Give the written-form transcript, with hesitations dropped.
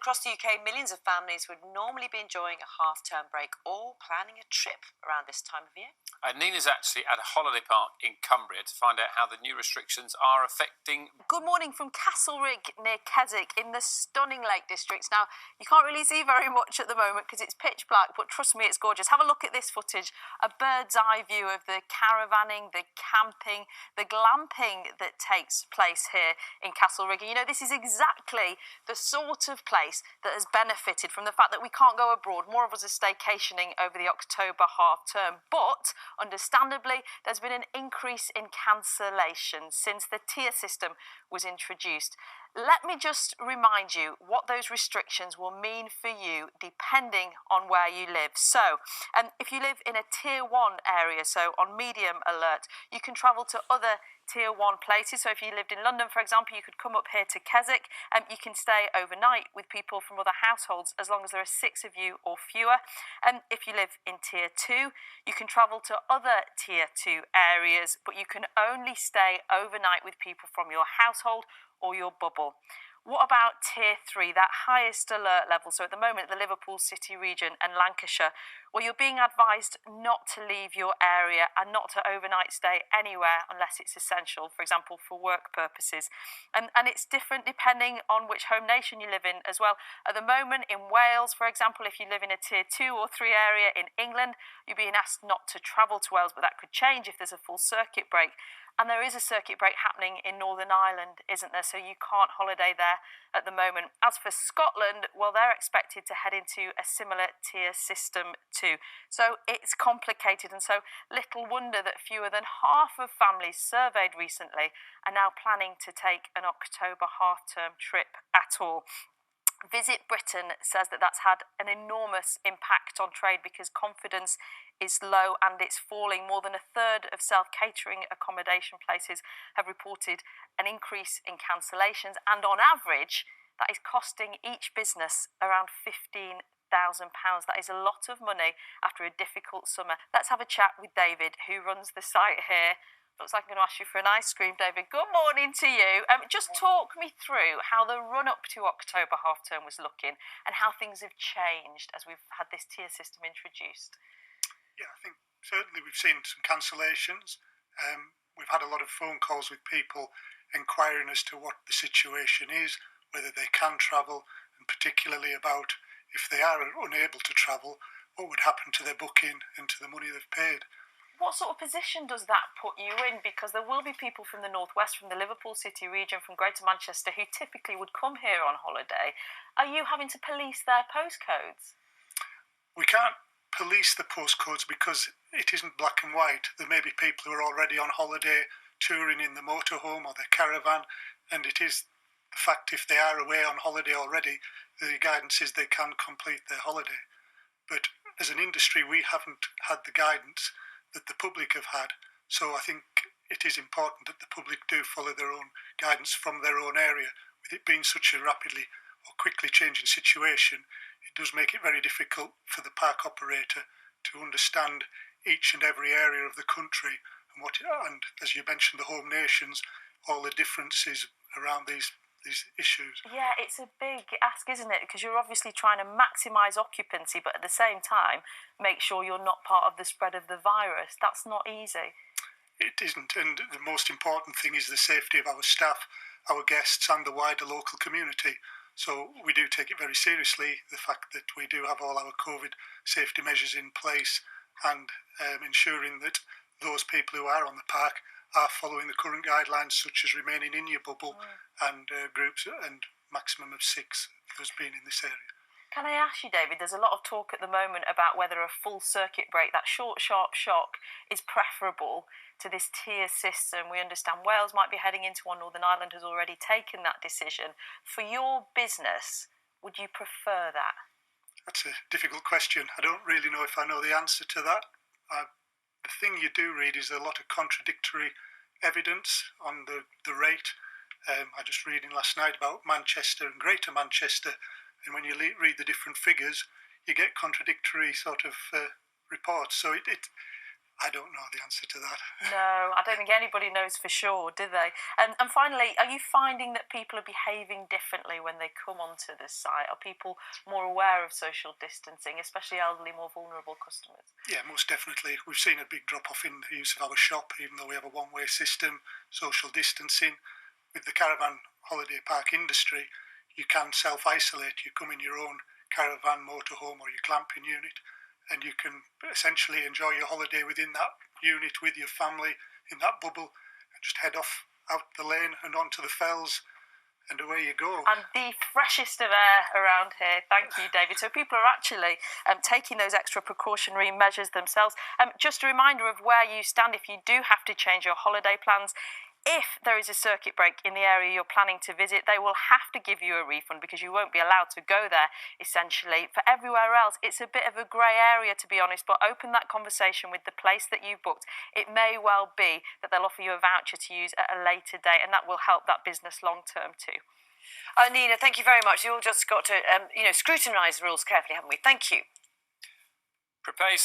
Across the UK, millions of families would normally be enjoying a half-term break or planning a trip around this time of year. Nina's actually at a holiday park in Cumbria to find out how the new restrictions are affecting. Good morning from Castlerig near Keswick in the stunning Lake Districts. Now, you can't really see very much at the moment because it's pitch black, but trust me, it's gorgeous. Have a look at this footage, a bird's eye view of the caravanning, the camping, the glamping that takes place here in Castlerig. And you know, this is exactly the sort of place that has benefited from the fact that we can't go abroad. More of us are staycationing over the October half term, but understandably, there's been an increase in cancellations since the tier system was introduced. Let me just remind you what those restrictions will mean for you depending on where you live. So, if you live in a tier 1 area, so on medium alert, you can travel to other tier 1 places. So if you lived in London, for example, you could come up here to Keswick and you can stay overnight with people from other households as long as there are 6 of you or fewer. And if you live in tier 2, you can travel to other tier 2 areas, but you can only stay overnight with people from your household or your bubble. What about tier 3, that highest alert level? So at the moment, the Liverpool City region and Lancashire, well, you're being advised not to leave your area and not to overnight stay anywhere unless it's essential, for example, for work purposes. And it's different depending on which home nation you live in as well. At the moment, in Wales, for example, if you live in a tier 2 or 3 area in England, you're being asked not to travel to Wales, but that could change if there's a full circuit break. And there is a circuit break happening in Northern Ireland, isn't there? So you can't holiday there at the moment. As for Scotland, well, they're expected to head into a similar tier system too. So it's complicated, and so little wonder that fewer than half of families surveyed recently are now planning to take an October half-term trip at all. Visit Britain says that that's had an enormous impact on trade because confidence is low and it's falling. More than a third of self-catering accommodation places have reported an increase in cancellations, and on average, that is costing each business around £15,000. That is a lot of money after a difficult summer. Let's have a chat with David, who runs the site here. Looks like I'm going to ask you for an ice cream, David. Good morning to you. Just talk me through how the run-up to October half-term was looking and how things have changed as we've had this tier system introduced. Yeah, I think certainly we've seen some cancellations. We've had a lot of phone calls with people inquiring as to what the situation is, whether they can travel, and particularly about if they are unable to travel, what would happen to their booking and to the money they've paid. What sort of position does that put you in? Because there will be people from the northwest, from the Liverpool City region, from Greater Manchester, who typically would come here on holiday. Are you having to police their postcodes? We can't police the postcodes because it isn't black and white. There may be people who are already on holiday, touring in the motorhome or their caravan, and it is the fact if they are away on holiday already, the guidance is they can complete their holiday. But as an industry, we haven't had the guidance that the public have had. So I think it is important that the public do follow their own guidance from their own area. With it being such a rapidly or quickly changing situation, it does make it very difficult for the park operator to understand each and every area of the country and as you mentioned, the home nations, all the differences around these issues. Yeah, it's a big ask, isn't it? Because you're obviously trying to maximise occupancy, but at the same time, make sure you're not part of the spread of the virus. That's not easy. It isn't, and the most important thing is the safety of our staff, our guests, and the wider local community. So we do take it very seriously, the fact that we do have all our COVID safety measures in place and ensuring that those people who are on the park are following the current guidelines, such as remaining in your bubble and groups and maximum of 6 of us being in this area. Can I ask you, David, there's a lot of talk at the moment about whether a full circuit break, that short, sharp shock, is preferable to this tier system. We understand Wales might be heading into one, Northern Ireland has already taken that decision. For your business, would you prefer that? That's a difficult question. I don't really know if I know the answer to that. The thing you do read is a lot of contradictory evidence on the rate. I just reading last night about Manchester and Greater Manchester, and when you read the different figures, you get contradictory sort of reports. So I don't know the answer to that. No, I don't think anybody knows for sure, do they? And finally, are you finding that people are behaving differently when they come onto the site? Are people more aware of social distancing, especially elderly, more vulnerable customers? Yeah, most definitely. We've seen a big drop-off in the use of our shop, even though we have a one-way system, social distancing. With the caravan holiday park industry, you can self-isolate. You come in your own caravan, motorhome or your glamping unit, and you can essentially enjoy your holiday within that unit with your family in that bubble, and just head off out the lane and onto the fells, and away you go. And the freshest of air around here. Thank you, David. So people are actually taking those extra precautionary measures themselves. Just a reminder of where you stand if you do have to change your holiday plans. If there is a circuit break in the area you're planning to visit, they will have to give you a refund because you won't be allowed to go there, essentially. For everywhere else, it's a bit of a grey area, to be honest, but open that conversation with the place that you've booked. It may well be that they'll offer you a voucher to use at a later date, and that will help that business long term too. Nina, thank you very much. You all just got to, scrutinise the rules carefully, haven't we? Thank you. Prepare